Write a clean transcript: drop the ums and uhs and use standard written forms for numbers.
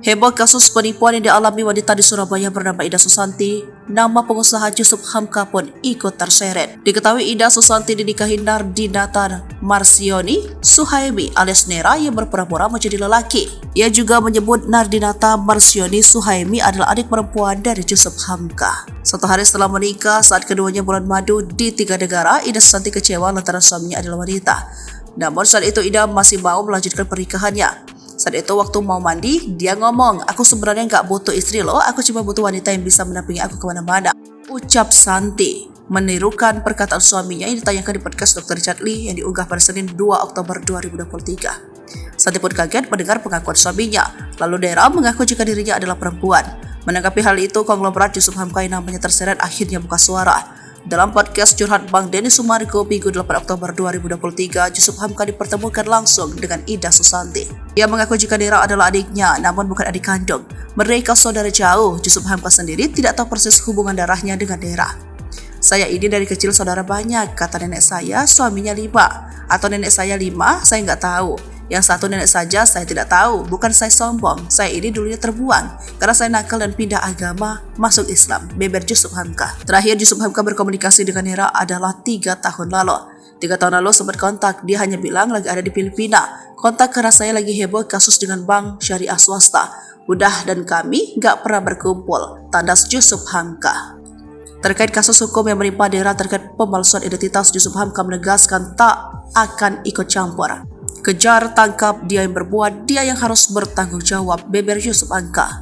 Heboh kasus penipuan yang dialami wanita di Surabaya bernama Ida Susanti, nama pengusaha Yusuf Hamka pun ikut terseret. Diketahui Ida Susanti dinikahi Nardinata Marsioni Suhaimi alias Nera yang berpura-pura menjadi lelaki. Ia juga menyebut Nardinata Marsioni Suhaimi adalah adik perempuan dari Yusuf Hamka. 1 hari setelah menikah, saat keduanya bulan madu di 3 negara, Ida Susanti kecewa lantaran suaminya adalah wanita. Namun saat itu Ida masih mau melanjutkan pernikahannya. Saat itu waktu mau mandi, dia ngomong, "Aku sebenarnya nggak butuh istri loh, aku cuma butuh wanita yang bisa mendampingi aku kemana-mana." Ucap Santi menirukan perkataan suaminya yang ditayangkan di podcast Dr. Richard Lee yang diunggah pada Senin 2 Oktober 2023. Santi pun kaget mendengar pengakuan suaminya, lalu Nera mengaku jika dirinya adalah perempuan. Menanggapi hal itu, konglomerat Yusuf Hamka yang namanya terseret akhirnya buka suara. Dalam podcast Curhat Bang Denny Sumargo Minggu 8 Oktober 2023, Yusuf Hamka dipertemukan langsung dengan Ida Susanti. Ia mengaku jika Nera adalah adiknya, namun bukan adik kandung. Mereka saudara jauh. Yusuf Hamka sendiri tidak tahu persis hubungan darahnya dengan Nera. "Saya ini dari kecil saudara banyak, kata nenek saya, suaminya 5. Atau nenek saya 5, saya nggak tahu. Yang satu nenek saja saya tidak tahu, bukan saya sombong. Saya ini dulunya terbuang karena saya nakal dan pindah agama masuk Islam," beber Yusuf Hamka. Terakhir Yusuf Hamka berkomunikasi dengan Nera adalah 3 tahun lalu. 3 tahun lalu sempat kontak, dia hanya bilang lagi ada di Filipina. "Kontak karena saya lagi heboh kasus dengan bank syariah swasta. Udah dan kami nggak pernah berkumpul," tandas Yusuf Hamka. Terkait kasus hukum yang menimpa Nera terkait pemalsuan identitas, Yusuf Hamka menegaskan tak akan ikut campur. "Kejar, tangkap, dia yang berbuat, dia yang harus bertanggung jawab," beber Yusuf Hamka.